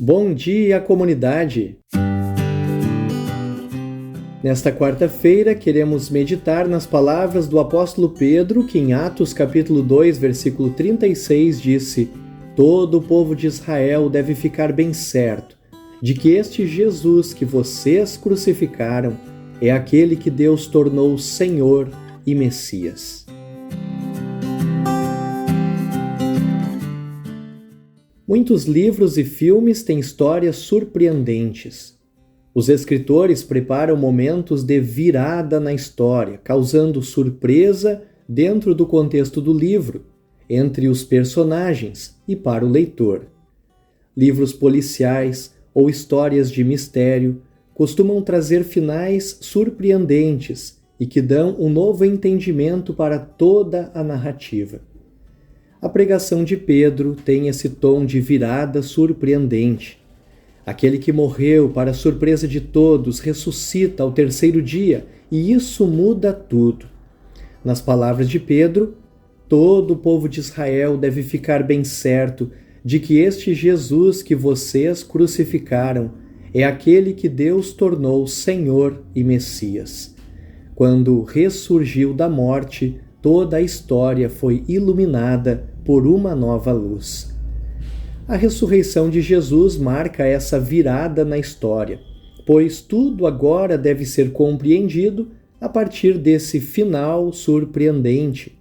Bom dia, comunidade! Nesta quarta-feira, queremos meditar nas palavras do apóstolo Pedro, que em Atos capítulo 2, versículo 36, disse: "Todo o povo de Israel deve ficar bem certo de que este Jesus que vocês crucificaram é aquele que Deus tornou Senhor e Messias." Muitos livros e filmes têm histórias surpreendentes. Os escritores preparam momentos de virada na história, causando surpresa dentro do contexto do livro, entre os personagens e para o leitor. Livros policiais ou histórias de mistério costumam trazer finais surpreendentes e que dão um novo entendimento para toda a narrativa. A pregação de Pedro tem esse tom de virada surpreendente. Aquele que morreu, para surpresa de todos, ressuscita ao terceiro dia, e isso muda tudo. Nas palavras de Pedro, todo o povo de Israel deve ficar bem certo de que este Jesus que vocês crucificaram é aquele que Deus tornou Senhor e Messias. Quando ressurgiu da morte, toda a história foi iluminada por uma nova luz. A ressurreição de Jesus marca essa virada na história, pois tudo agora deve ser compreendido a partir desse final surpreendente.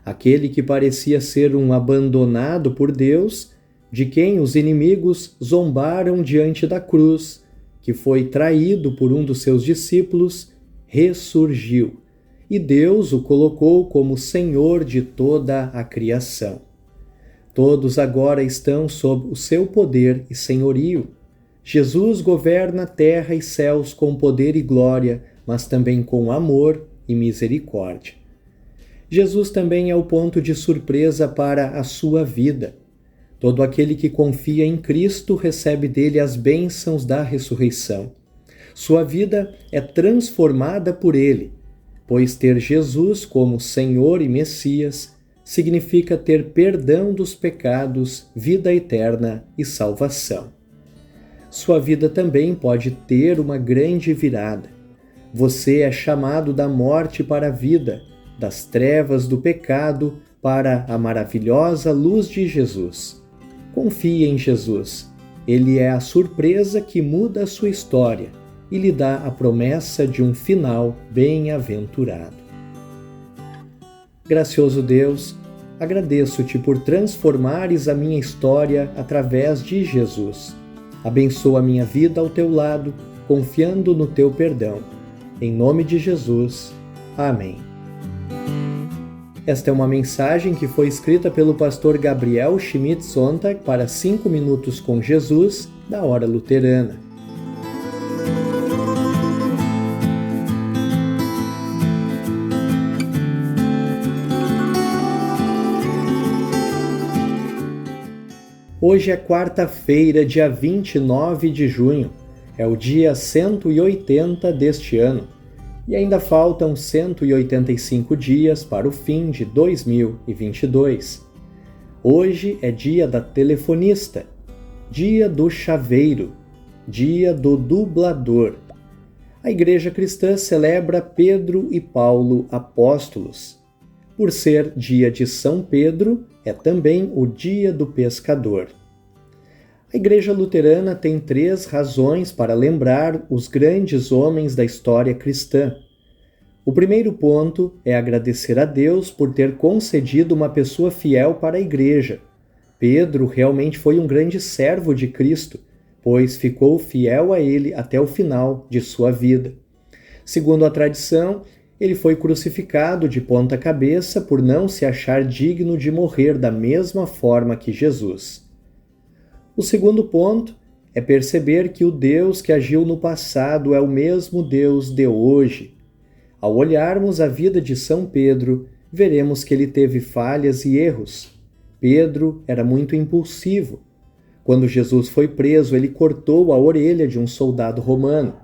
Aquele que parecia ser um abandonado por Deus, de quem os inimigos zombaram diante da cruz, que foi traído por um dos seus discípulos, ressurgiu, e Deus o colocou como Senhor de toda a criação. Todos agora estão sob o seu poder e senhorio. Jesus governa terra e céus com poder e glória, mas também com amor e misericórdia. Jesus também é o ponto de surpresa para a sua vida. Todo aquele que confia em Cristo recebe dele as bênçãos da ressurreição. Sua vida é transformada por ele, pois ter Jesus como Senhor e Messias significa ter perdão dos pecados, vida eterna e salvação. Sua vida também pode ter uma grande virada. Você é chamado da morte para a vida, das trevas do pecado para a maravilhosa luz de Jesus. Confie em Jesus. Ele é a surpresa que muda a sua história e lhe dá a promessa de um final bem-aventurado. Gracioso Deus, agradeço-te por transformares a minha história através de Jesus. Abençoa a minha vida ao teu lado, confiando no teu perdão. Em nome de Jesus. Amém. Esta é uma mensagem que foi escrita pelo pastor Gabriel Schmidt Sontag para 5 Minutos com Jesus, da Hora Luterana. Hoje é quarta-feira, dia 29 de junho. É o dia 180 deste ano. E ainda faltam 185 dias para o fim de 2022. Hoje é dia da telefonista, dia do chaveiro, dia do dublador. A Igreja Cristã celebra Pedro e Paulo apóstolos. Por ser dia de São Pedro, é também o dia do pescador. A Igreja Luterana tem 3 razões para lembrar os grandes homens da história cristã. O primeiro ponto é agradecer a Deus por ter concedido uma pessoa fiel para a Igreja. Pedro realmente foi um grande servo de Cristo, pois ficou fiel a ele até o final de sua vida. Segundo a tradição, ele foi crucificado de ponta cabeça por não se achar digno de morrer da mesma forma que Jesus. O segundo ponto é perceber que o Deus que agiu no passado é o mesmo Deus de hoje. Ao olharmos a vida de São Pedro, veremos que ele teve falhas e erros. Pedro era muito impulsivo. Quando Jesus foi preso, ele cortou a orelha de um soldado romano.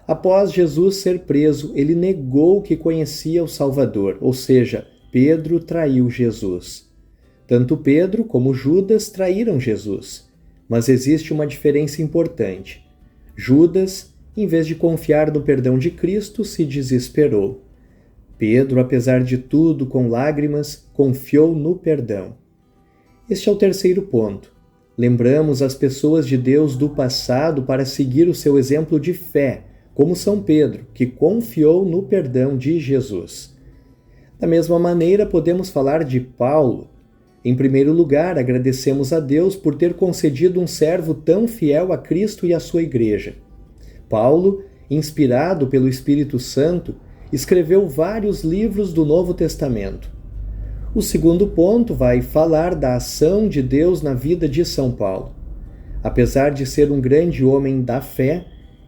Após Jesus ser preso, ele negou que conhecia o Salvador, ou seja, Pedro traiu Jesus. Tanto Pedro como Judas traíram Jesus. Mas existe uma diferença importante. Judas, em vez de confiar no perdão de Cristo, se desesperou. Pedro, apesar de tudo, com lágrimas, confiou no perdão. Este é o terceiro ponto. Lembramos as pessoas de Deus do passado para seguir o seu exemplo de fé, como São Pedro, que confiou no perdão de Jesus. Da mesma maneira, podemos falar de Paulo. Em primeiro lugar, agradecemos a Deus por ter concedido um servo tão fiel a Cristo e à sua Igreja. Paulo, inspirado pelo Espírito Santo, escreveu vários livros do Novo Testamento. O segundo ponto vai falar da ação de Deus na vida de São Paulo. Apesar de ser um grande homem da fé,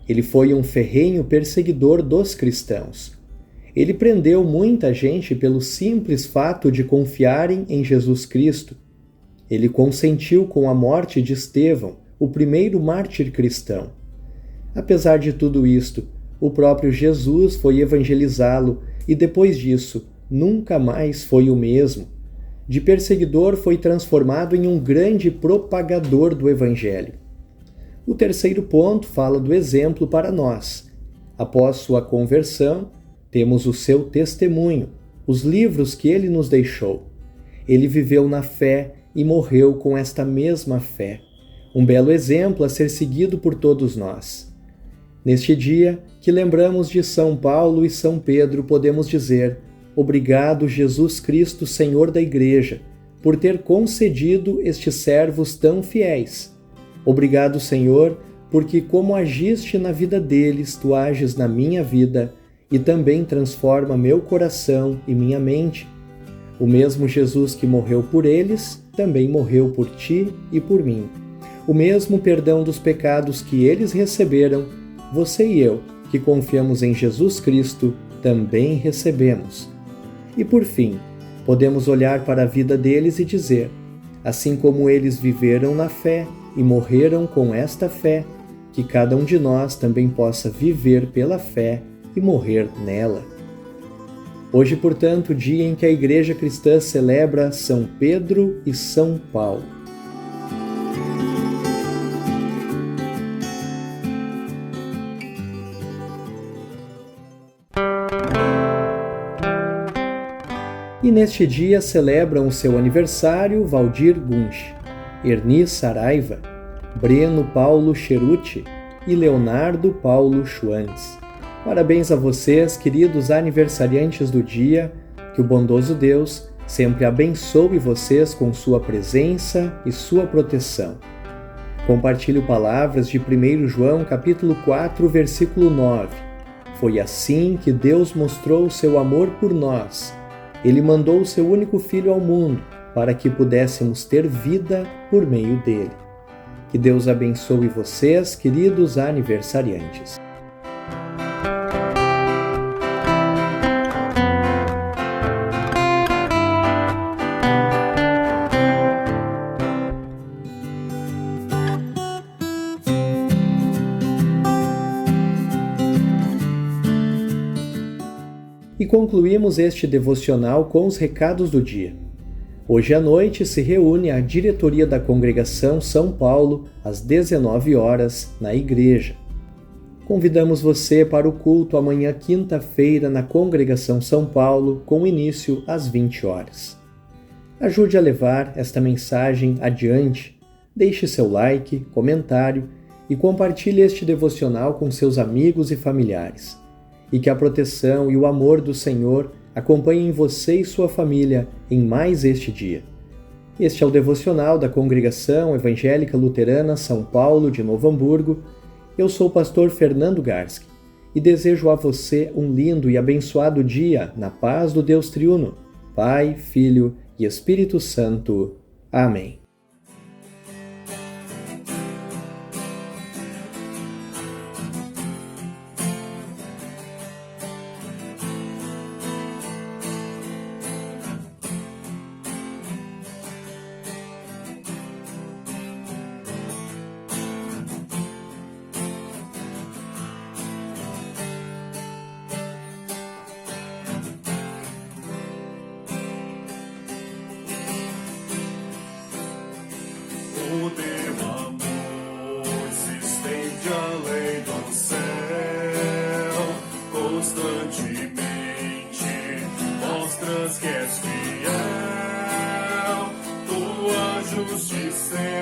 ele foi um ferrenho perseguidor dos cristãos. Ele prendeu muita gente pelo simples fato de confiarem em Jesus Cristo. Ele consentiu com a morte de Estevão, o primeiro mártir cristão. Apesar de tudo isto, o próprio Jesus foi evangelizá-lo e depois disso, nunca mais foi o mesmo. De perseguidor foi transformado em um grande propagador do Evangelho. O terceiro ponto fala do exemplo para nós. Após sua conversão, temos o seu testemunho, os livros que ele nos deixou. Ele viveu na fé e morreu com esta mesma fé. Um belo exemplo a ser seguido por todos nós. Neste dia que lembramos de São Paulo e São Pedro, podemos dizer: obrigado, Jesus Cristo, Senhor da Igreja, por ter concedido estes servos tão fiéis. Obrigado, Senhor, porque como agiste na vida deles, tu ages na minha vida e também transforma meu coração e minha mente. O mesmo Jesus que morreu por eles, também morreu por ti e por mim. O mesmo perdão dos pecados que eles receberam, você e eu, que confiamos em Jesus Cristo, também recebemos. E por fim, podemos olhar para a vida deles e dizer: assim como eles viveram na fé e morreram com esta fé, que cada um de nós também possa viver pela fé e morrer nela. Hoje, portanto, dia em que a Igreja Cristã celebra São Pedro e São Paulo. E neste dia celebram o seu aniversário Valdir Gunsch, Erni Saraiva, Breno Paulo Cheruti e Leonardo Paulo Schwantz. Parabéns a vocês, queridos aniversariantes do dia, que o bondoso Deus sempre abençoe vocês com sua presença e sua proteção. Compartilho palavras de 1 João capítulo 4, versículo 9. Foi assim que Deus mostrou o seu amor por nós. Ele mandou o seu único Filho ao mundo, para que pudéssemos ter vida por meio dele. Que Deus abençoe vocês, queridos aniversariantes. E concluímos este devocional com os recados do dia. Hoje à noite se reúne a diretoria da Congregação São Paulo às 19 horas na igreja. Convidamos você para o culto amanhã quinta-feira na Congregação São Paulo, com início às 20 horas. Ajude a levar esta mensagem adiante. Deixe seu like, comentário e compartilhe este devocional com seus amigos e familiares. E que a proteção e o amor do Senhor acompanhem você e sua família em mais este dia. Este é o devocional da Congregação Evangélica Luterana São Paulo de Novo Hamburgo. Eu sou o pastor Fernando Garski e desejo a você um lindo e abençoado dia na paz do Deus Triuno, Pai, Filho e Espírito Santo. Amém.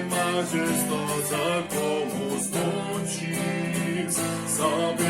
majestosa como os montes, sabe